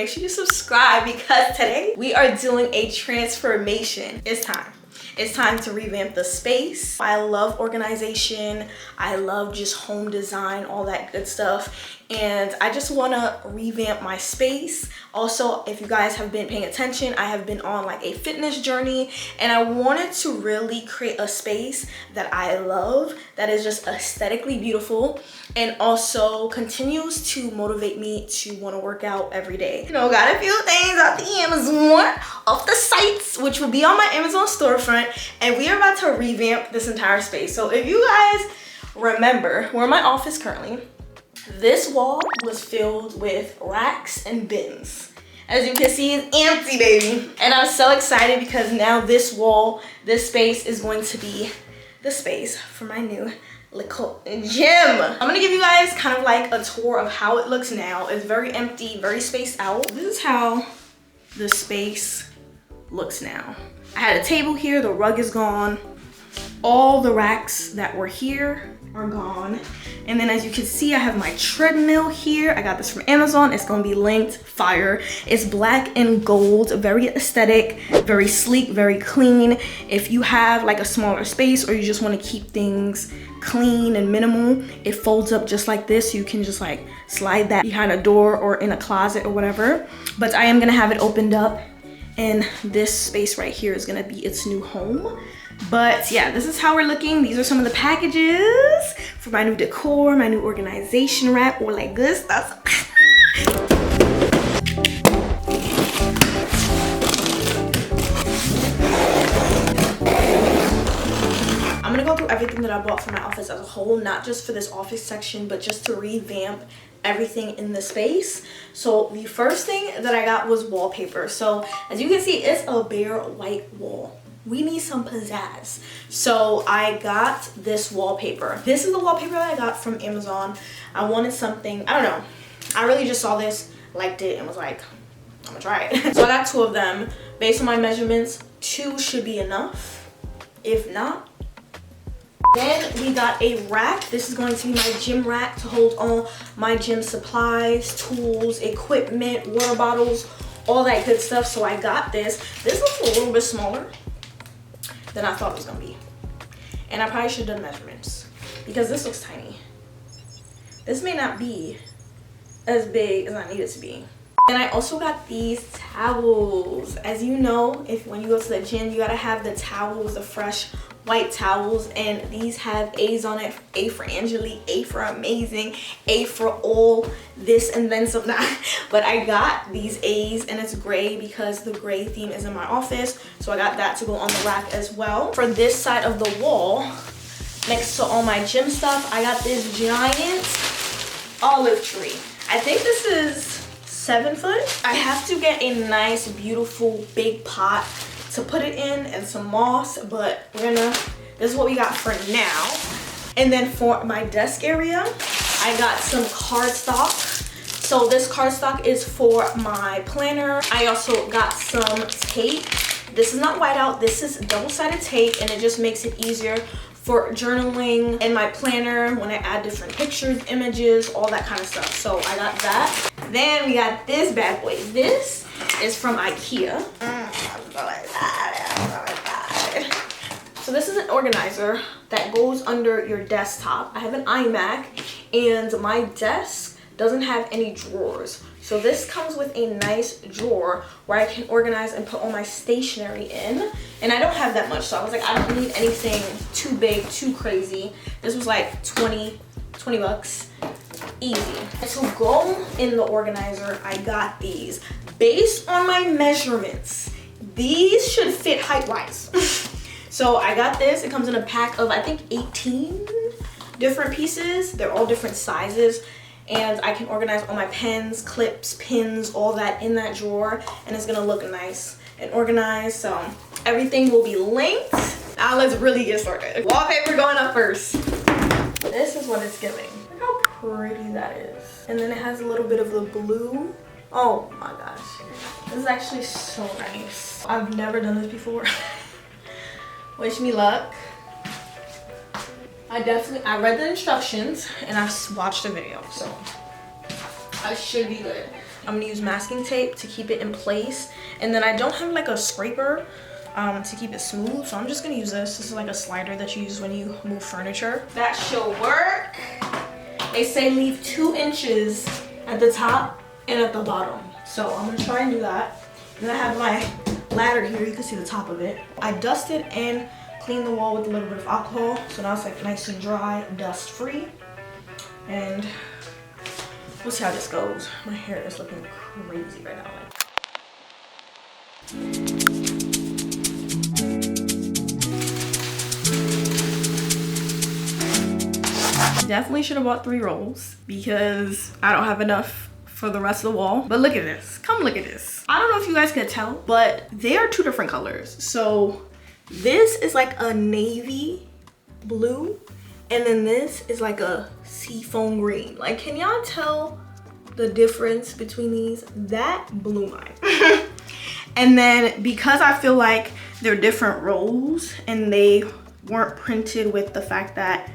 make sure you subscribe because today we are doing a transformation. It's time. It's time to revamp the space. I love organization. I love just home design, all that good stuff. And I just wanna revamp my space. Also, if you guys have been paying attention, I have been on like a fitness journey and I wanted to really create a space that I love, that is just aesthetically beautiful and also continues to motivate me to wanna work out every day. You know, got a few things off the Amazon, off the sites, which will be on my Amazon storefront, and we are about to revamp this entire space. So if you guys remember, we're in my office currently. This wall was filled with racks and bins. As you can see, it's empty, baby. And I'm so excited because now this wall, this space is going to be the space for my new little gym. I'm gonna give you guys kind of like a tour of how it looks now. It's very empty, very spaced out. This is how the space looks now. I had a table here, the rug is gone. All the racks that were here are gone. And then as you can see, I have my treadmill here. I got this from Amazon. It's gonna be linked, fire. It's black and gold, very aesthetic, very sleek, very clean. If you have like a smaller space or you just wanna keep things clean and minimal, it folds up just like this. So you can just like slide that behind a door or in a closet or whatever. But I am gonna have it opened up and this space right here is gonna be its new home. But yeah, this is how we're looking. These are some of the packages for my new decor, my new organization rack, all that good stuff. I'm gonna go through everything that I bought for my office as a whole, not just for this office section, but just to revamp everything in the space. So the first thing that I got was wallpaper. So as you can see, it's a bare white wall. We need some pizzazz. So I got this wallpaper. This is the wallpaper that I got from Amazon. I wanted something, I don't know. I really just saw this, liked it, and was like, I'm gonna try it. So I got 2 of them. Based on my measurements, 2 should be enough. If not, then we got a rack. This is going to be my gym rack to hold all my gym supplies, tools, equipment, water bottles, all that good stuff. So I got this. This looks a little bit smaller than I thought it was gonna be. And I probably should have done measurements because this looks tiny. This may not be as big as I need it to be. And I also got these towels. As you know, when you go to the gym, you gotta have the towels, the fresh white towels, and these have A's on it. A for Angelique, A for amazing, A for all this and then some. But I got these A's and it's gray because the gray theme is in my office. So I got that to go on the rack as well. For this side of the wall, next to all my gym stuff, I got this giant olive tree. I think this is 7 foot. I have to get a nice, beautiful, big pot to put it in and some moss, but this is what we got for now. And then for my desk area, I got some cardstock. So this cardstock is for my planner. I also got some tape. This is not whiteout, this is double-sided tape, and it just makes it easier for journaling in my planner when I add different pictures, images, all that kind of stuff. So I got that. Then we got this bad boy. This is from IKEA. So this is an organizer that goes under your desktop. I have an iMac and my desk doesn't have any drawers. So this comes with a nice drawer where I can organize and put all my stationery in. And I don't have that much, so I was like, I don't need anything too big, too crazy. This was like 20 bucks, easy. And to go in the organizer, I got these. Based on my measurements, these should fit height-wise. So I got this. It comes in a pack of, I think, 18 different pieces. They're all different sizes. And I can organize all my pens, clips, pins, all that in that drawer. And it's gonna look nice and organized. So everything will be linked. Now let's really get started. Wallpaper going up first. This is what it's giving. Look how pretty that is. And then it has a little bit of the blue. Oh my gosh. This is actually so nice. I've never done this before. Wish me luck. I read the instructions and I watched the video, so I should be good. I'm gonna use masking tape to keep it in place. And then I don't have like a scraper to keep it smooth, so I'm just gonna use this. This is like a slider that you use when you move furniture. That should work. They say leave 2 inches at the top and at the bottom. So I'm gonna try and do that. And I have my ladder here, you can see the top of it. I dusted and cleaned the wall with a little bit of alcohol, so now it's like nice and dry, dust free. And we'll see how this goes. My hair is looking crazy right now. Definitely should have bought 3 rolls because I don't have enough for the rest of the wall. But look at this. Come look at this. I don't know if you guys can tell, but they are 2 different colors. So this is like a navy blue, and then this is like a seafoam green. Like, can y'all tell the difference between these? That blew mine. And then because I feel like they're different rolls and they weren't printed with the fact that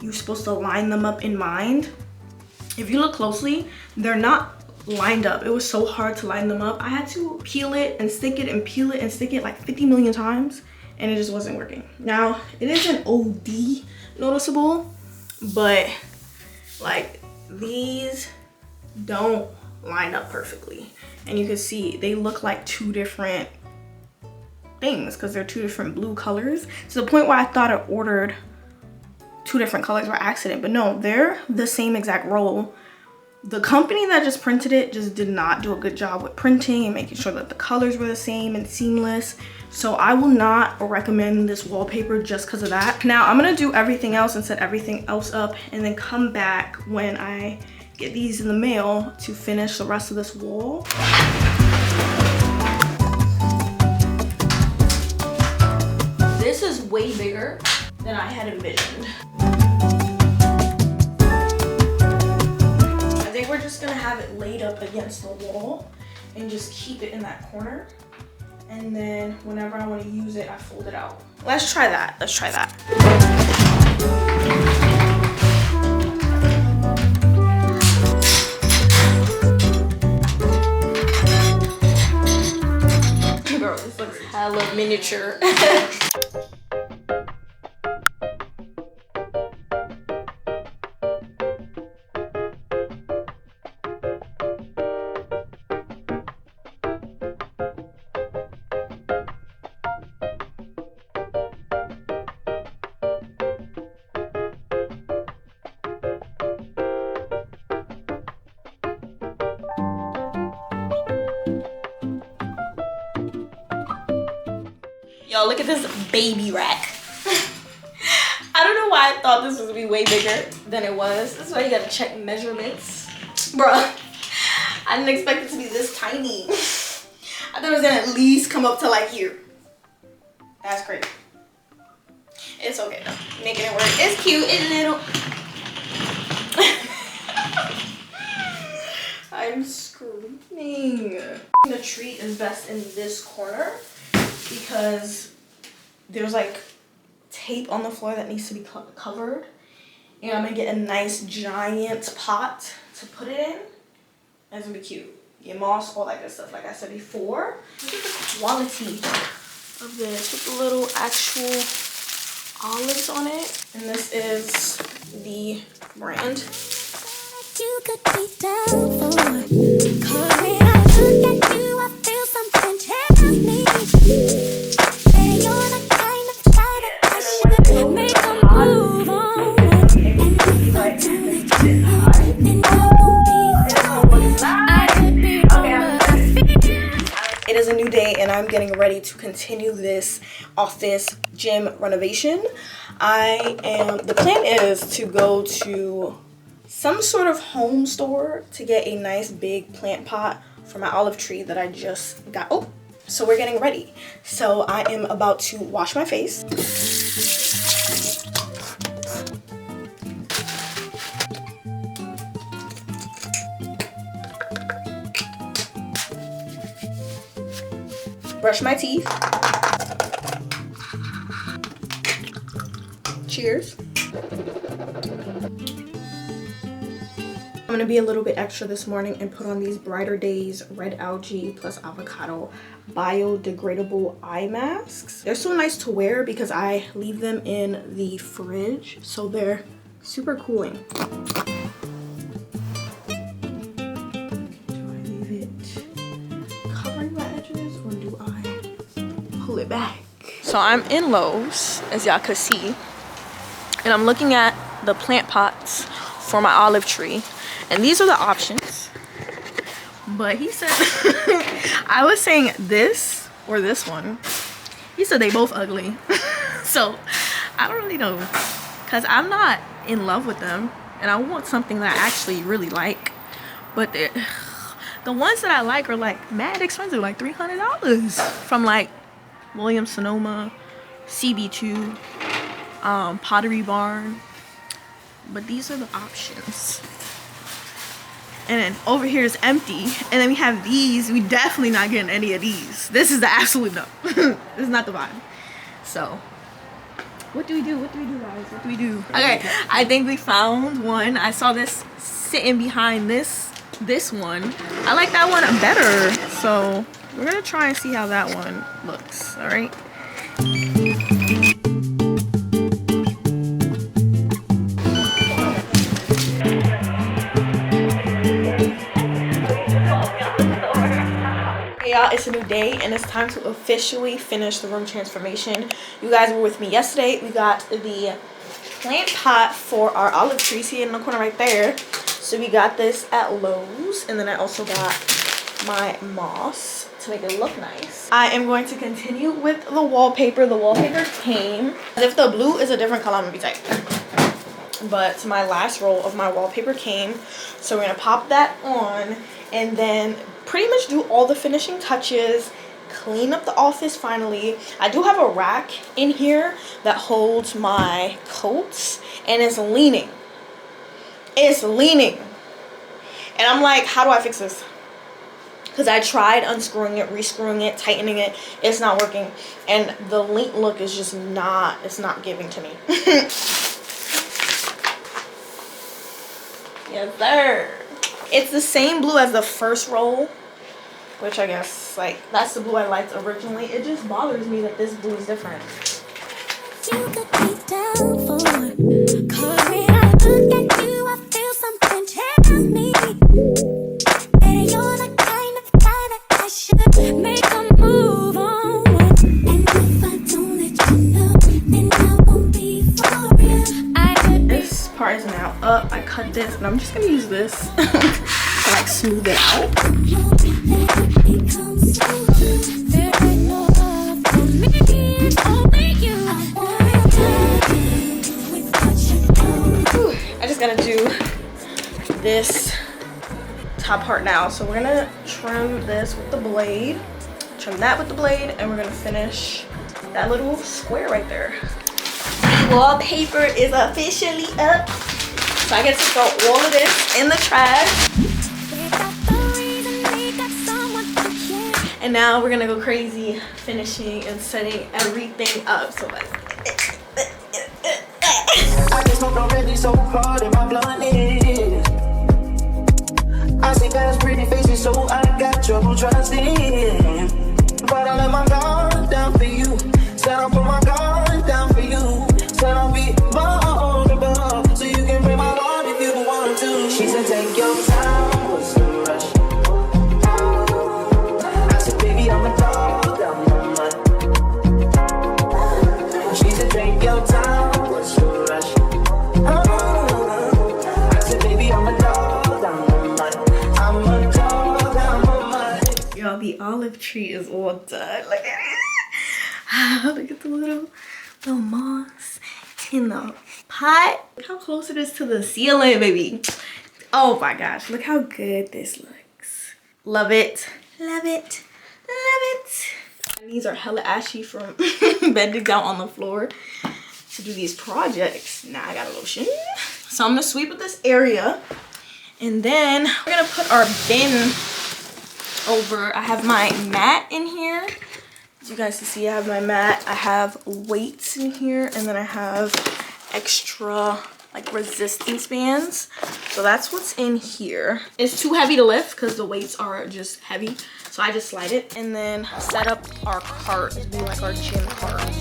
you're supposed to line them up in mind, if you look closely, they're not lined up. It was so hard to line them up. I had to peel it and stick it and peel it and stick it like 50 million times, and it just wasn't working. Now, it isn't OD noticeable, but like these don't line up perfectly. And you can see they look like 2 different things because they're 2 different blue colors, to the point where I thought I ordered 2 different colors by accident, but no, they're the same exact roll. The company that just printed it just did not do a good job with printing and making sure that the colors were the same and seamless. So I will not recommend this wallpaper just because of that. Now I'm gonna do everything else and set everything else up and then come back when I get these in the mail to finish the rest of this wall. This is way bigger than I had envisioned. I think we're just gonna have it laid up against the wall and just keep it in that corner. And then whenever I want to use it, I fold it out. Let's try that. Let's try that. Girl, this looks hella miniature. Yo, look at this baby rack. I don't know why I thought this was gonna be way bigger than it was. This is why you gotta check measurements. Bruh, I didn't expect it to be this tiny. I thought it was gonna at least come up to like here. That's crazy. It's okay though, making it work. It's cute, it's little. I'm screaming. The tree is best in this corner because there's like tape on the floor that needs to be covered, and I'm gonna get a nice giant pot to put it in. That's gonna be cute. Get moss, all that good stuff like I said before. Look at the quality of this with the little actual olives on it. And this is the brand. You could be down for. Cause when I look at you, I feel something tell me. Hey, you're the kind of guy that I should make a move on. And if I do it, then I could be over. It is a new day and I'm getting ready to continue this office gym renovation. The plan is to go to some sort of home store to get a nice big plant pot for my olive tree that I just got. Oh, so we're getting ready. So I am about to wash my face. Brush my teeth. Cheers. I'm gonna be a little bit extra this morning and put on these Brighter Days Red Algae plus Avocado biodegradable eye masks. They're so nice to wear because I leave them in the fridge, so they're super cooling. Do I leave it covering my edges or do I pull it back? So I'm in Lowe's, as y'all could see, and I'm looking at the plant pots for my olive tree. And these are the options, but he said I was saying this or this one. He said they both ugly. So I don't really know, because I'm not in love with them and I want something that I actually really like. But the ones that I like are like mad expensive, like $300 from like Williams Sonoma, CB2, Pottery Barn. But these are the options. And then over here is empty. And then we have these. We definitely not getting any of these. This is the absolute no. This is not the vibe. So, what do we do? What do we do, guys? What do we do? Okay, I think we found one. I saw this sitting behind this one. I like that one better. So, we're gonna try and see how that one looks. All right. It's a new day and it's time to officially finish the room transformation. You guys were with me yesterday. We got the plant pot for our olive tree, see it in the corner right there. So we got this at Lowe's, and then I also got my moss to make it look nice. I am going to continue with the wallpaper. The wallpaper came. If the blue is a different color, I'm gonna be tight. But my last roll of my wallpaper came, so we're gonna pop that on and then pretty much do all the finishing touches, clean up the office finally. I do have a rack in here that holds my coats, and it's leaning. It's leaning. And I'm like, how do I fix this? Because I tried unscrewing it, rescrewing it, tightening it. It's not working. And the lean look is just not, it's not giving to me. Yes, sir. It's the same blue as the first roll, which I guess, like, that's the blue I liked originally. It just bothers me that this blue is different. You could be down for it. 'Cause when I look at you, I feel something tell me that you're the kind of guy that I should make a move on. And if I don't let you know, then I won't be for real. This part is now up. I cut this, and I'm just gonna use this to like smooth it out. I just gotta do this top part now. So we're gonna trim this with the blade, trim that with the blade, and we're gonna finish that little square right there. The wallpaper is officially up. So I get to throw all of this in the trash. And now we're gonna go crazy finishing and setting everything up. So like, I just smoked already so hard in my blunt is. I see past pretty faces, so I got trouble trusting. But I let my guard down for you. Said I'll put my guard down for you. Said I'll be vulnerable, so you can bring my heart if you want to. She said take your time, what's the rush? I said baby I'm a dog, I'm a mutt. She said take your time, what's the rush? I said baby I'm a dog, I'm a mutt. I'm a dog, I'm a mutt. Y'all, the olive tree is all done. Look at it. Look at the little moss in the pot. Look how close it is to the ceiling, baby. Oh my gosh, look how good this looks. Love it, love it, love it. My knees are hella ashy from bending down on the floor to do these projects. Now I got a lotion. So I'm gonna sweep with this area, and then we're gonna put our bin over. I have my mat in here. As you guys can see, I have my mat. I have weights in here, and then I have extra like resistance bands. So that's what's in here. It's too heavy to lift because the weights are just heavy. So I just slide it and then set up our cart to be like our gym cart.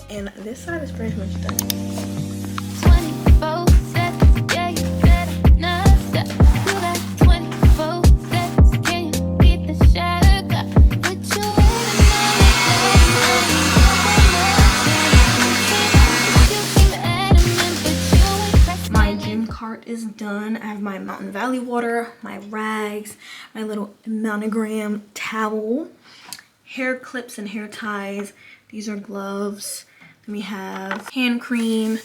And this side is pretty much done. 24 seconds, yeah, you better not stop. You got 24 seconds, can you beat the shadow? Put you in my gym cart is done. I have my Mountain Valley water, my rags, my little monogram towel, hair clips and hair ties. These are gloves. We have hand cream,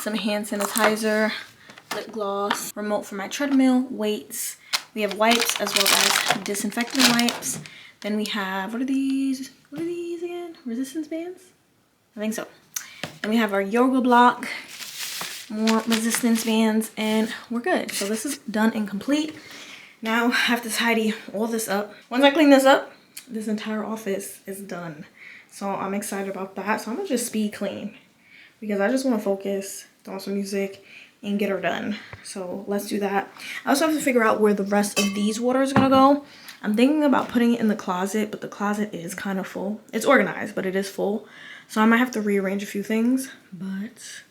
some hand sanitizer, lip gloss, remote for my treadmill, weights. We have wipes as well as disinfectant wipes. Then we have, what are these? What are these again? Resistance bands? I think so. Then we have our yoga block, more resistance bands, and we're good. So this is done and complete. Now I have to tidy all this up. Once I clean this up, this entire office is done. So I'm excited about that. So I'm gonna just speed clean because I just want to focus, throw on some music, and get her done. So let's do that. I also have to figure out where the rest of these water is gonna go. I'm thinking about putting it in the closet, but the closet is kind of full. It's organized, but it is full. So I might have to rearrange a few things, but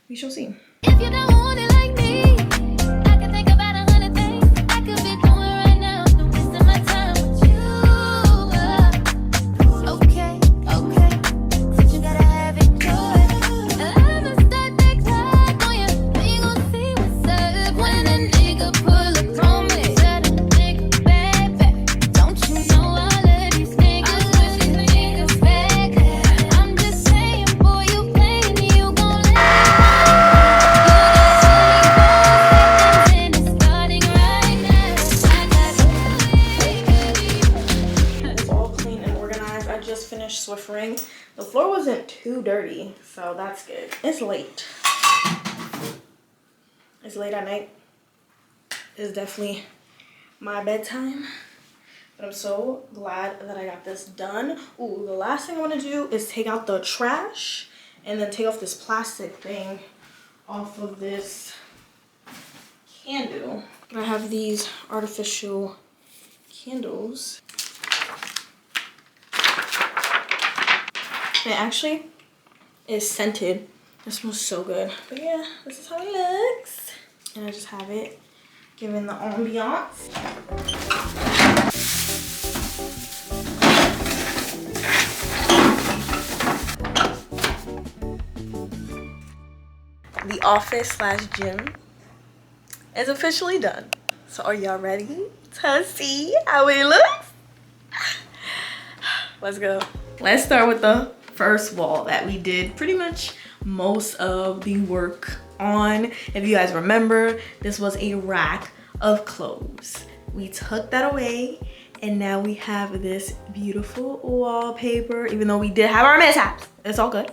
we shall see. If you don't want it like me, I can think about 100 things I could be doing right now. Don't waste my time with you. Okay, since you gotta have it good, I'ma start that clock on you. We gon' see what's up when a nigga pull up on me. Said a nigga bad. Don't you know all of these niggas wish these niggas back? I'm just saying, boy, you playing, you gon' Swiffering. The floor wasn't too dirty, so that's good. It's late. It's late at night. It's definitely my bedtime, but I'm so glad that I got this done. Ooh, the last thing I want to do is take out the trash and then take off this plastic thing off of this candle. I have these artificial candles. It actually is scented. It smells so good. But yeah, this is how it looks. And I just have it given the ambiance. The office / gym is officially done. So are y'all ready to see how it looks? Let's go. Let's start with the first wall that we did pretty much most of the work on. If you guys remember, this was a rack of clothes. We took that away and now we have this beautiful wallpaper. Even though we did have our mishaps, it's all good.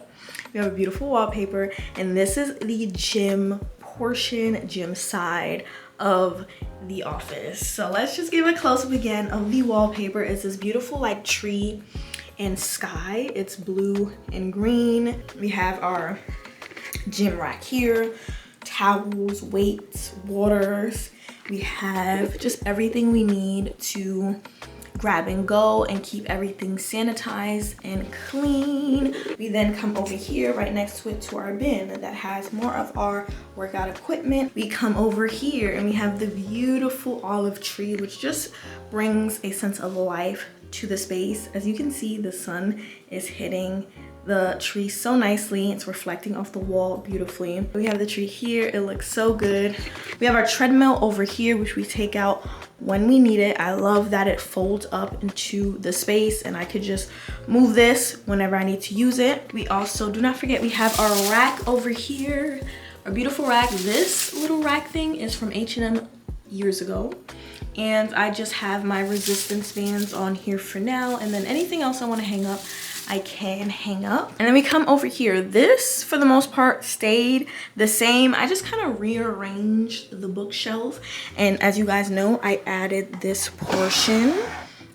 We have a beautiful wallpaper, and this is the gym portion, gym side of the office. So let's just give a close-up again of the wallpaper. It's this beautiful like tree and sky. It's blue and green. We have our gym rack here, towels, weights, waters. We have just everything we need to grab and go and keep everything sanitized and clean. We then come over here right next to it to our bin that has more of our workout equipment. We come over here and we have the beautiful olive tree, which just brings a sense of life to the space. As you can see, the sun is hitting the tree so nicely. It's reflecting off the wall beautifully. We have the tree here. It looks so good. We have our treadmill over here, which we take out when we need it. I love that it folds up into the space and I could just move this whenever I need to use it. We also, do not forget, we have our rack over here, our beautiful rack. This little rack thing is from H&M years ago. And I just have my resistance bands on here for now. And then anything else I want to hang up, I can hang up. And then we come over here. This, for the most part, stayed the same. I just kind of rearranged the bookshelf. And as you guys know, I added this portion,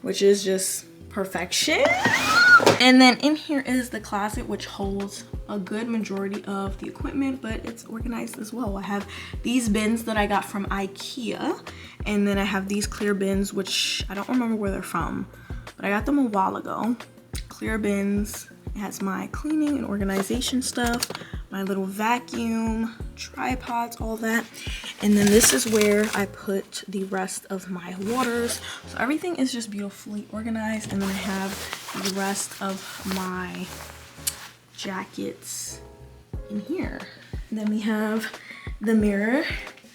which is just perfection. And then in here is the closet, which holds a good majority of the equipment, but it's organized as well. I have these bins that I got from IKEA, and then I have these clear bins, which I don't remember where they're from, but I got them a while ago. Clear bins. It has my cleaning and organization stuff, my little vacuum, tripods, all that. And then this is where I put the rest of my waters. So everything is just beautifully organized. And then I have the rest of my jackets in here. And then we have the mirror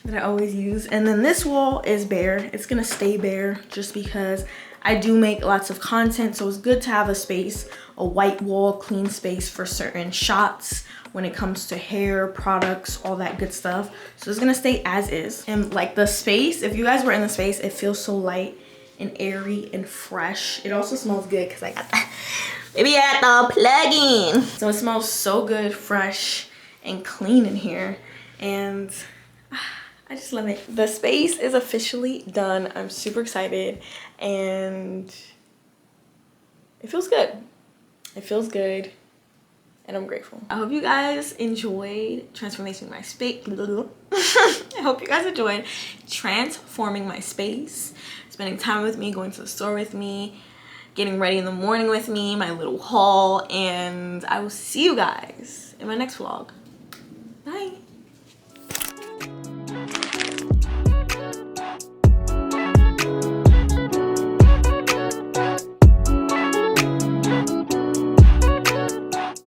that I always use. And then this wall is bare. It's gonna stay bare just because I do make lots of content, so it's good to have a space, a white wall, clean space for certain shots when it comes to hair, products, all that good stuff. So it's gonna stay as is. And like the space, if you guys were in the space, it feels so light and airy and fresh. It also smells good because I got that. Maybe I got the plug-in. So it smells so good, fresh, and clean in here. And I just love it. The space is officially done. I'm super excited and it feels good. It feels good and I'm grateful. I hope you guys enjoyed transforming my space. I hope you guys enjoyed transforming my space, spending time with me, going to the store with me, getting ready in the morning with me, my little haul, and I will see you guys in my next vlog.